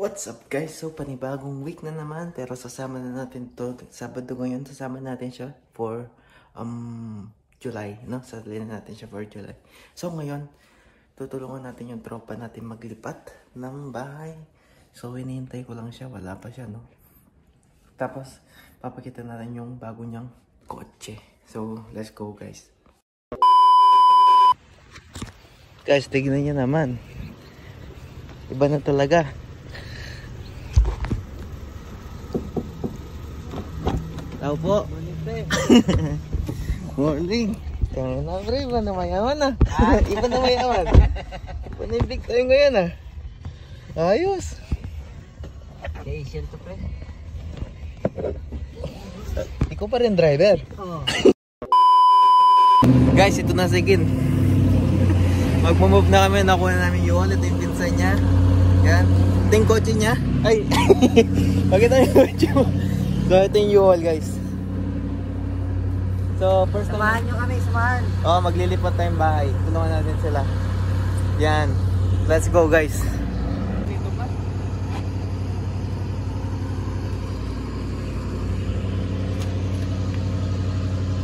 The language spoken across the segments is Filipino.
What's up guys? So panibagong week na naman, pero sasama na natin to Sabado ngayon, sasama natin siya for July, no? Sasali na natin siya for July. So ngayon, tutulungan natin yung tropa natin maglipat ng bahay. So hinihintay ko lang siya, wala pa siya, no? Tapos papakita natin yung bago niyang kotse. So let's go guys. Guys, tignan niyo naman. Iba na talaga. Tao po. Morning, pre. Morning. Kaya na, pre. Iba na mayaman na. Iba na mayaman. Iba na yung big time ngayon, ah. Ayos. Asian to, pre. Ikaw pa rin driver. Oo. Guys, ito na si Gin. Mag-move na kami. Nakuha na namin yung wallet. Yung pinsan niya. Yan. Ito yung kotse niya. Ay. Pakita yung kotse mo. So, ito yung U-Haul, guys. So, first time... Samahan nyo kami, samahan. Oo, maglilipat tayong bahay. Tulungan natin sila. Yan. Let's go, guys. Dito ba?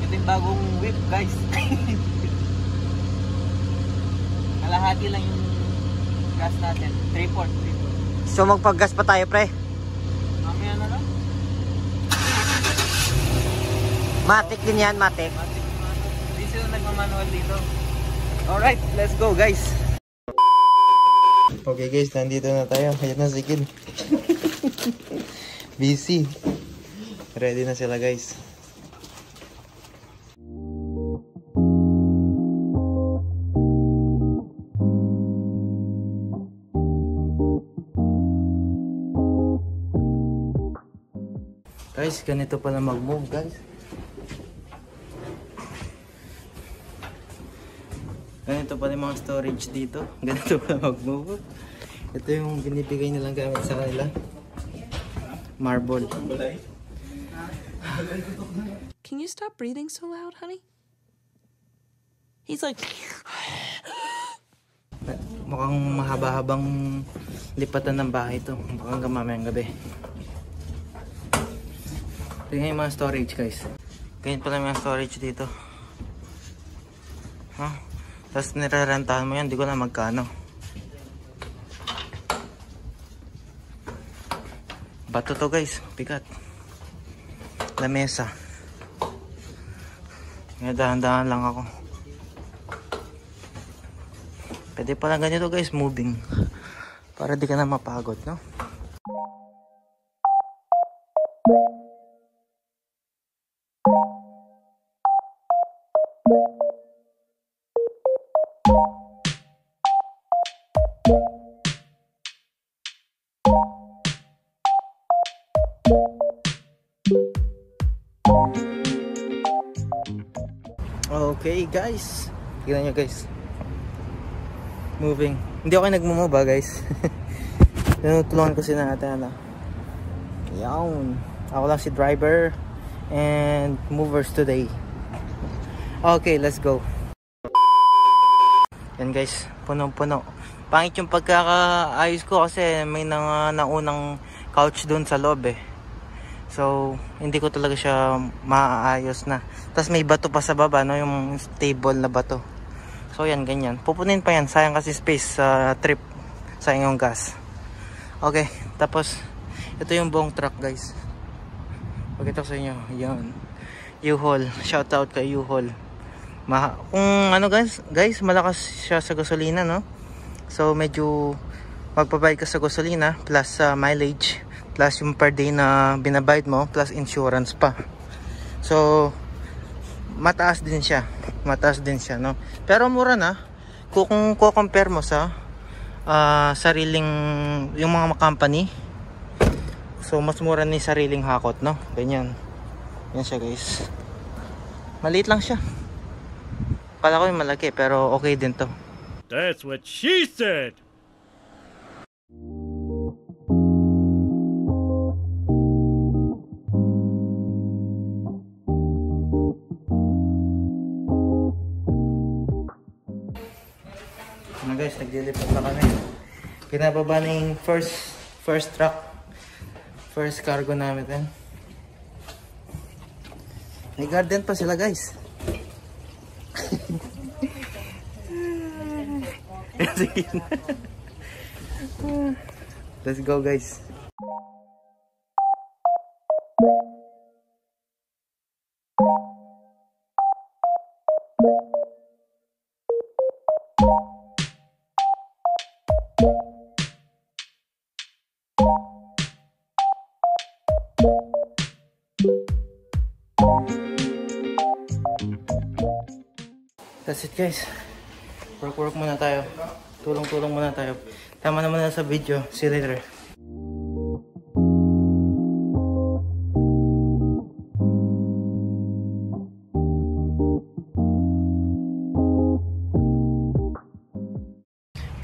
Ito yung bagong whip, guys. Kalahati lang yung gas natin. 3/4. So, magpag-gas pa tayo, pre. Mamaya na lang. Matic din yan, matic. Hindi sila nagmamanual dito. Alright, let's go guys. Okay guys, nandito na tayo. Ayan na si Kid. Busy. Ready na sila guys. Guys, ganito pala mag-move guys. Ganito pala yung mga storage dito. Ganito pala mag-move. Ito yung binibigay nilang gamit sa kanila. Marble. Can you stop breathing so loud, honey? He's like... Mukhang mahaba-habang lipatan ng bahay ito. Mukhang mamayang gabi. Tingnan yung mga storage guys. Ganyan pala yung mga storage dito. Huh? Tapos nirarentahan mo yan, di ko na magkano. Bato to guys, bigat. Lamesa. Ngayon dahan-dahan lang ako. Pwede pala ganito guys, moving. Para di ka na mapagod, no? Okay guys, tignan nyo guys, moving. Hindi ako nagmumove ba guys. Tinutulungan ko si Natana. Yan, ako lang si driver and movers today. Okay, let's go. Yan guys, punong-puno. Pangit yung pagkakaayos ko kasi may naunang couch dun sa loob eh. So, hindi ko talaga siya maayos na. Tapos may bato pa sa baba, no? Yung stable na bato. So, yan, ganyan. Pupunin pa yan. Sayang kasi space sa trip. Sayang yung gas. Okay, tapos, ito yung buong truck, guys. Pakita ko sa inyo. Yan. U-Haul. Shoutout kay U-Haul. Kung ano, guys, malakas siya sa gasolina, no? So, medyo magpabayad ka sa gasolina plus mileage. Plus yung per day na binabayad mo, plus insurance pa. So, mataas din siya. Mataas din siya, no? Pero mura na. Kung compare mo sa sariling, yung mga company. So mas mura ni sariling hakot, no? Ganyan. Yan siya guys. Maliit lang siya. Kala ko yung malaki pero okay din to. That's what she said. Ano guys, naglilipat na kami. Pinababa na yung first truck. First cargo namin din. May garden pa sila guys. Let's go guys. That's it guys. Work muna tayo. Tulong muna tayo. Tama naman na sa video. See you later.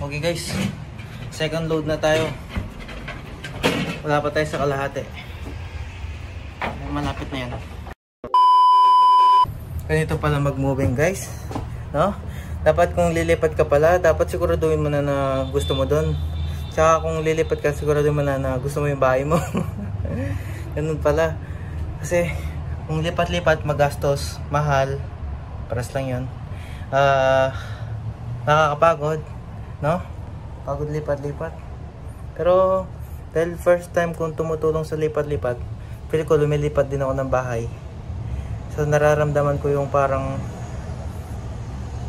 Okay guys. Second load na tayo. Wala pa tayo sa kalahati. Malapit na yan. Ganito pala mag-moving guys. No? Dapat kung lilipat ka pala, dapat siguraduhin mo na gusto mo doon. Tsaka kung lilipat ka, siguraduhin mo na gusto mo yung bahay mo. Ganun pala. Kasi kung lipat-lipat, magastos, mahal. Paras lang yun. Nakakapagod. No? Pagod lipat-lipat. Pero dahil first time kong tumutulong sa lipat-lipat, feel ko lumilipat din ako ng bahay. So nararamdaman ko yung parang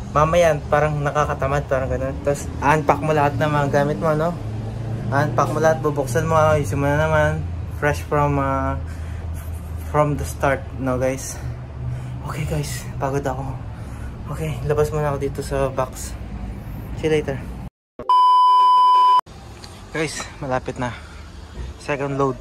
mamaya parang nakakatamad, parang gano'n. Tapos unpack mo lahat ng mga gamit mo, no? Unpack mo lahat, bubuksan mo, ayusin mo na naman. Fresh from the start, no guys? Okay guys, pagod ako. Okay, labas muna ako dito sa box. See you later. Guys, malapit na. Second load.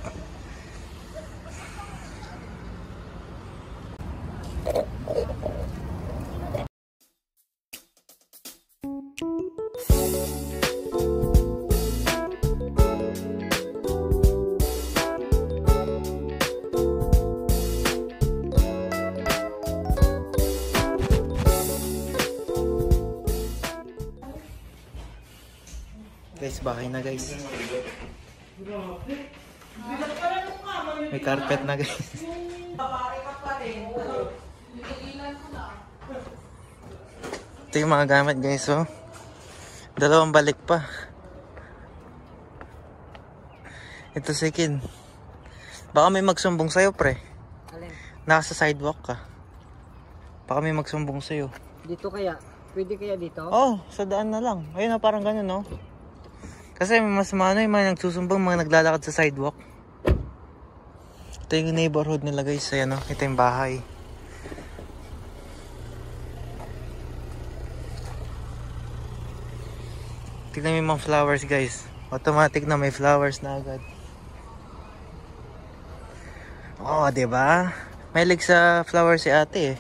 Guys, bahay na guys. May carpet na guys. Ito yung mga gamit guys, oh. Dalawang balik pa. Ito si Kin. Baka may magsumbong sa'yo, pre. Alin? Nasa sidewalk ka. Baka may magsumbong sa'yo. Dito kaya? Pwede kaya dito? Oh, sa daan na lang. Ayun na, parang ganun, no? Kasi mas maano yung mga nagsusumbong, mga naglalakad sa sidewalk. Ito yung neighborhood nila guys. Ayan, no? Ito yung bahay. Tignan mo yung mga flowers guys. Automatic na may flowers na agad. Oh, diba? May lig sa flowers si ate eh.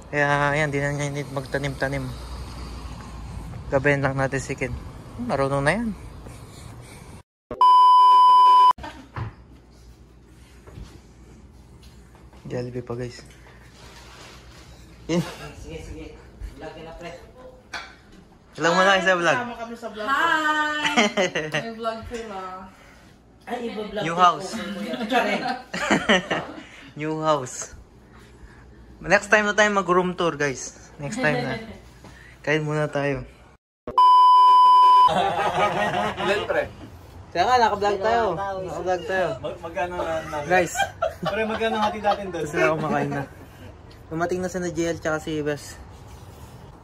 Kaya ayan, di na niya need magtanim-tanim. Gabayan lang natin si Ken. Marunong na yan. Jollibee pa guys. Sige. Vlog na pre. Hello muna kayo sa vlog. Hi! May vlog sila. Ay, iba-vlog. New house. New house. Next time na tayo mag-room tour guys. Next time na. Kain muna tayo. Ilan pre? Kaya ka, naka-vlog tayo. Naka-vlog tayo. Magkano na? Guys, Pre, magkano hati natin doon? gusto na kumakain na. Dumating na si JL tsaka si Bes.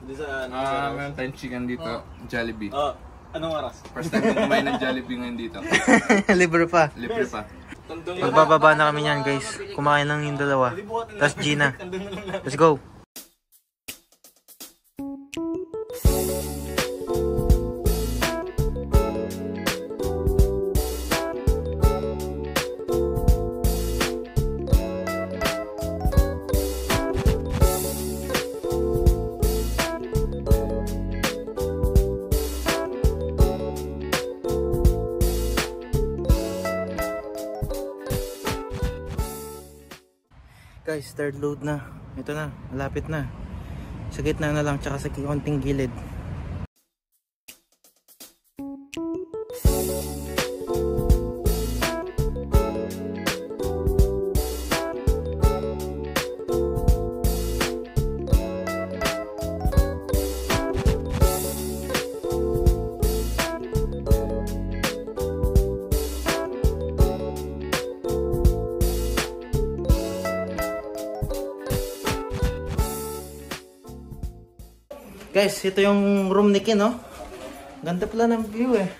Hindi sa Meron tayong chicken dito, Jollibee. anong oras? First time ko kumain ng Jollibee ngayon dito. Libre pa. Libre pa. Magbababa na kami yan guys. Kumain lang yung dalawa. Tapos Gina. Let's go. Guys, third load na. Ito na, malapit na. Sa gitna na lang, tsaka sa konting gilid. Guys, ito yung room ni Kin, no? Ganda pala ng view eh.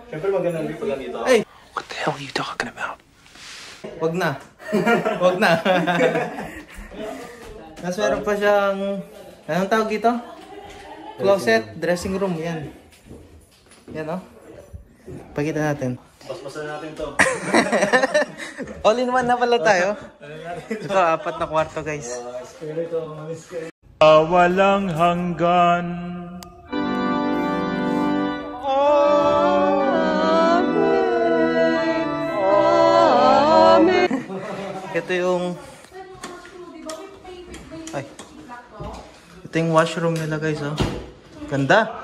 Siyempre magandang view pala dito. Hey! What the hell are you talking about? Wag na. Wag na. Mas meron pa siyang... Anong tawag dito? Closet, dressing room. Yan. Yan, no? Pakita natin. Basbasan natin to. All in one na pala tayo. Ito, 4 na kwarto, guys. Espiritu, mamis kayo. Walang hanggan. Ito yung... Ay. Ito yung washroom nila, guys, oh. Ganda.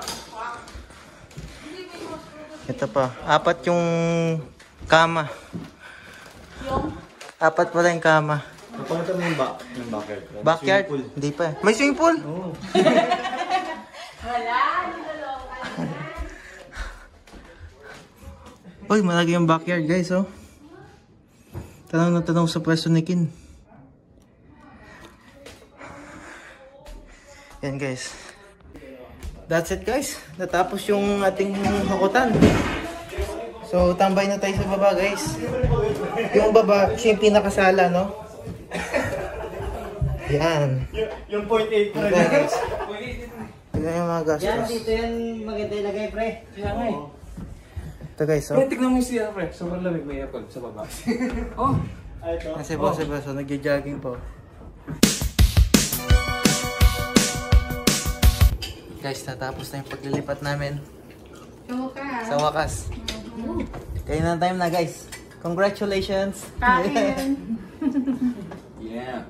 Ito pa. 4 yung kama. 4 pala yung kama. Napakita mo yung backyard. Backyard? Hindi pa. May swimming pool? Oo. Uy, malaki yung backyard, guys, oh. Tanong na tanong sa pwesto ni Kin. Yan, guys. That's it, guys. Natapos yung ating hakutan. So, tambay na tayo sa baba, guys. Yung baba, siya yung pinakasala, no? Yan. Yung 0.8 pa rin. Yan, guys. Tignan yung mga gastos. Yan, dito yan maganda ilagay, pre. Kaya nga eh. Ito, guys, oh. Tignan mo yung siya, pre. Sobrang lamig, may aircon sa baba. Ay, ito. Kasi boss, so nagja-jogging po. Guys, natapos na yung paglilipat namin. Sa wakas. Kayo na time na, guys. Congratulations! Yeah.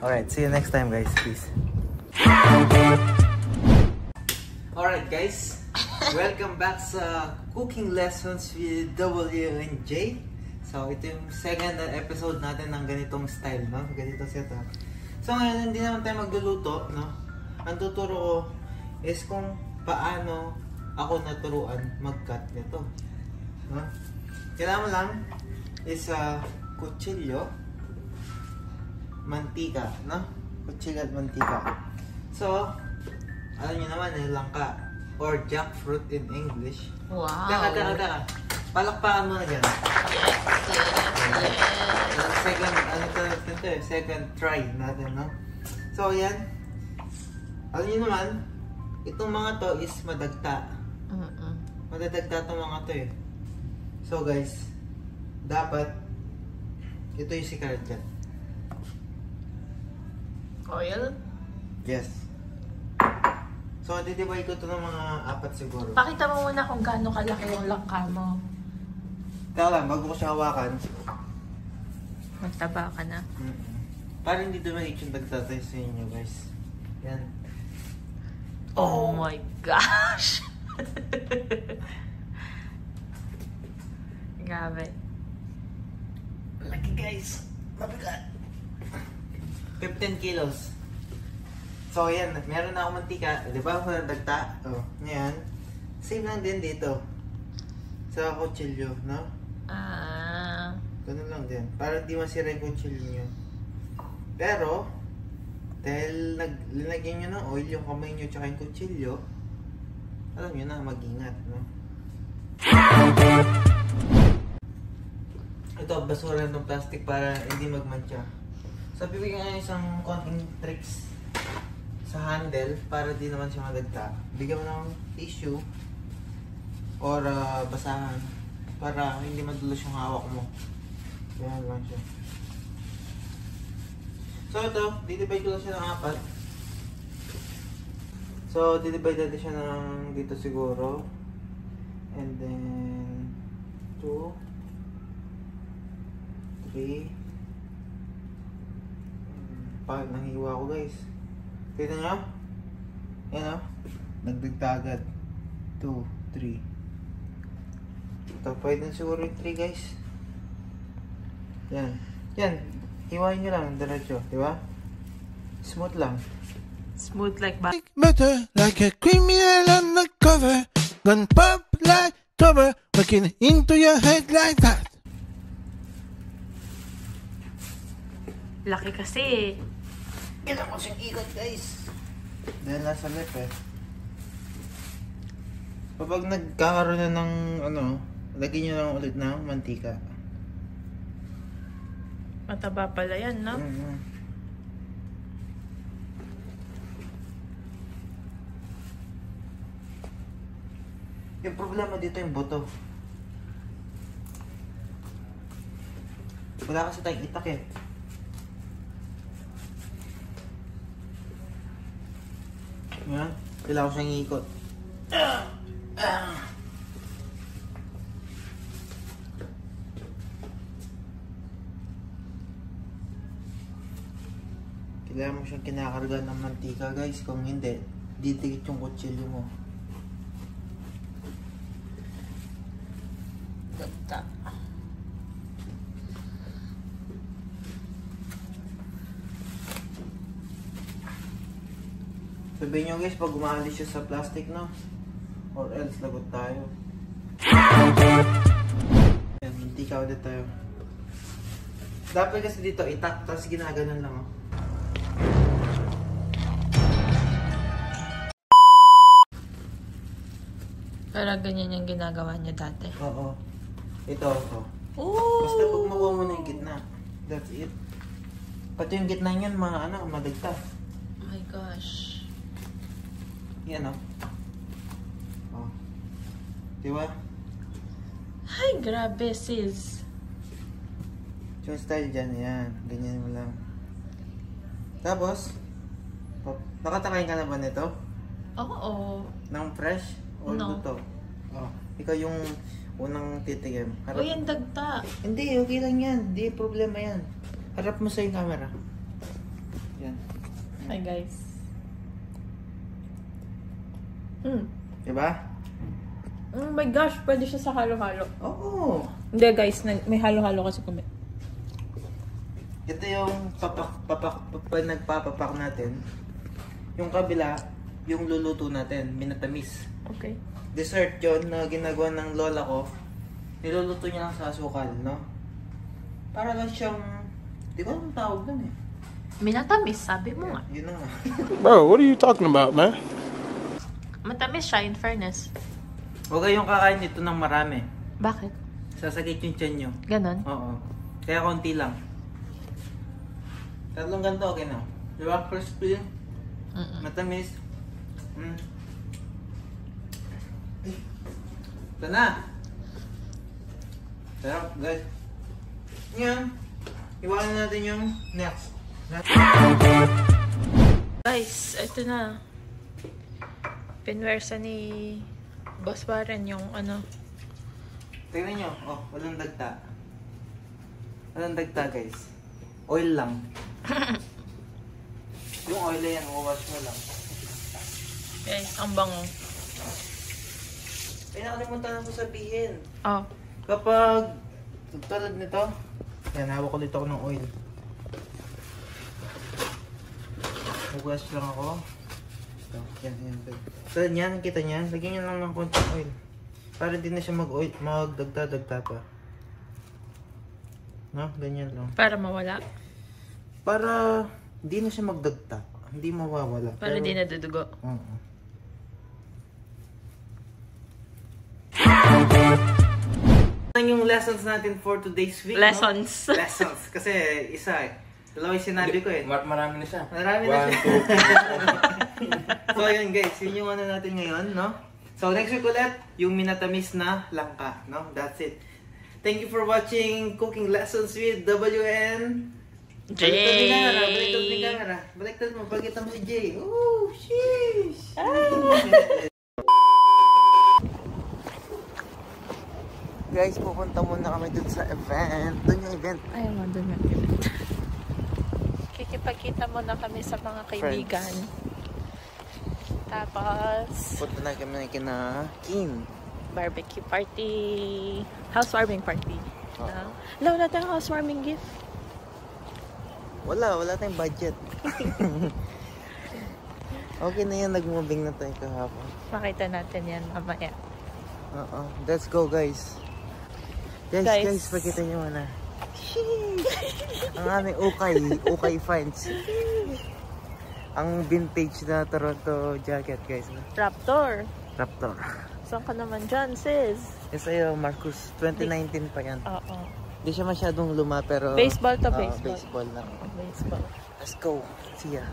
Alright, see you next time, guys. Peace. Alright, guys. Welcome back sa Cooking Lessons with W and J. So, ito yung second episode natin ng ganitong style, no? Ganito setup. So, ngayon, hindi naman tayo magluluto, no? Ang tuturo ko is kung paano ako naturuan mag-cut nito. No? Kailangan mo lang is kutsilyo, mantika, no? Kutsilyo at mantika. So, alam nyo naman, langka or jackfruit in English. Wow. Teka. Palakpakan mo na dyan. Second try natin, no? So, yan. Alam nyo naman, itong mga to is madagta. Madadagta itong mga to eh. So, guys, dapat ito yung secret dyan. Oil? Yes. So, didibay ko ito ng mga 4 siguro. Pakita mo muna kung gaano kalaki yung langka mo. Teka lang, bago ko siya hawakan. Magtaba ka na. Para hindi dumahit yung dagtatay sa inyo, guys. Yan. Oh my gosh! Grabe. Laki, guys. Mabigat. 15 kilos. So, yan. Meron na akong mantika. Di ba? Kung dagta. Oh, yan. Same lang din dito. Sa kutsilyo, no? Ganun lang din. Para di masira yung kutsilyo nyo. Pero, dahil linagyan nyo ng oil yung kamay nyo tsaka yung kutsilyo, alam nyo na, mag-ingat, no? Ito, basura ng plastic para hindi magmantsa. So, bibigyan ko isang konting tricks sa handle para di naman siya madagta. Bigyan mo ng tissue or basahan para hindi madulas yung hawak mo. Ganyan lang siya. So ito, didivide ko lang siya ng 4. So, didivide natin siya ng dito siguro. And then 2, 3, Pangit ng hiwa ko guys. Tignan nyo. Yan o. Nagdagdagad. 2, 3. Ito, pwede siguro yung 3 guys. Yan. Yan. Hiwain nyo lang. Diretso. Diba? Smooth lang. Smooth like ba? Better like a criminal undercover. Gun pop like cover. Looking into your head like that. Laki kasi eh. Kailangan ko siyang ikot guys. Dahil nasa lip eh. Kapag nagkakaroon na ng ano, lagyan nyo lang ulit ng mantika. Mataba pala yan, no? Yung problema dito yung buto. Wala kasi tayong itak eh. Yan. Kailangan ko siyang iikot. Kailangan mo siyang kinakarga ng mantika guys. Kung hindi, didikit yung kutsilyo mo. Ganda. Sabihin nyo guys, pag umaalis siya sa plastic, no? Or else, lagot tayo. Yan, hindi ka ulit tayo. Dapat kasi dito, itak, tapos ginaganon lang, oh. Pero ganyan yung ginagawa niya dati. Oo. Ito, ito. Oh! Basta pag makuha mo na yung gitna. That's it. Pati yung gitna niyan, madagta. Oh my gosh. Yan, oh. Oh. Diba? Ay, grabe sis. Yung style dyan, yan. Ganyan mo lang. Tapos, nakatakain ka na ba nito? Oo. Nang fresh? O No. luto? Oh. Ikaw yung unang titigim. O yan, dagta. Hindi, okay lang yan. Hindi problema yan. Harap mo sa yung camera. Yan. Hi guys. Diba? Oh my gosh, pwede siya sa halo-halo. Oo. Hindi guys, may halo-halo kasi kami. Ito yung nagpapapak natin. Yung kabila, yung luluto natin, minatamis. Okay. Dessert yon na ginagawa ng lola ko. Niluluto niya lang sa asukal, no? Para lang siyang, di ba ang tawag dun eh? Minatamis, sabi mo nga. Yun na nga. Bro, what are you talking about, man? Matamis siya, in fairness. Huwag kayong kakain nito ng marami. Bakit? Sasakit yung tiyan nyo. Ganon? Oo. Kaya konti lang. Tatlong ganito, okay na. Di ba? First spin. Matamis. Ito na. Sarap, guys. Ngayon, iwanan natin yung next. Guys, ito na. Pinwersa ni Boss Warren yung ano. Tingnan nyo. Oh, walang dagta. Walang dagta, guys. Oil lang. Yung oil na yan, wawash mo lang. Guys, ang bango. Ay, nakalimutan na ko sabihin. Oh. Kapag tulad nito, yan, hawak ulit ako ng oil. Mag-wash lang ako. Ito, yan. So, yan, kita niya. Lagyan nyo lang ng konting oil. Para hindi na siya mag-oil, magdagta-dagta pa. No? Ganyan lang. Para mawala. Para hindi na siya magdagta. Hindi mawawala. Para di nadudugo. Oo. Yung lessons natin for today's week. Lessons. No? Lessons. Kasi isa eh. Dalawa yung sinabi ko eh. Marami na siya. Marami na siya. So yun guys, yun yung ano natin ngayon, no? So next week ulit, yung minatamis na langka, no? That's it. Thank you for watching Cooking Lessons with WN. Jay! Baliktad ni camera. Baliktad mo, pagkita mo si Jay. Oh, sheesh! Guys, pupunta muna kami dun sa event. Dun yung event. Ayaw nga, doon yung event. Kikip makipagkita muna kami sa mga kaibigan. Tapos, Punta na kami kina Kim. barbecue party. Housewarming party. Wala tayong housewarming gift. Wala tayong budget. Okay na yan, nag-moving na tayo kahapon. Makita natin yan mamaya. Let's go guys. Guys, pakita nyo muna. Ang aming ukay finds. Ang vintage na Toronto jacket guys. Raptor. Saan ka naman dyan, sis? Yes, sa'yo, Marcus. 2019 pa yan. Oo. Hindi siya masyadong luma, pero... Baseball to baseball. Baseball lang. Baseball. Let's go. See ya.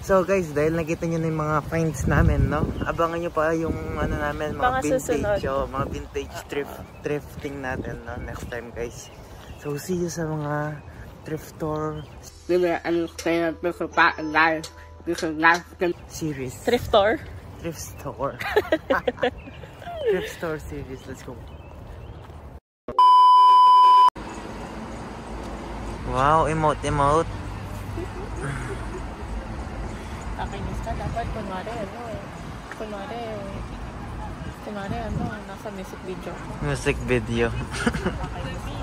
So guys, dahil nakita nyo na yung mga finds namin, no? Abangan nyo pa yung ano namin, mga vintage. Mga vintage thrifting natin, no? Next time guys. So see you sa mga thrift store series. Thrift store? Thrift store. Thrift store series. Let's go. Wow, emote. Kakinis ka. Dapat kunwari nasa music video. Music video. Kakinis.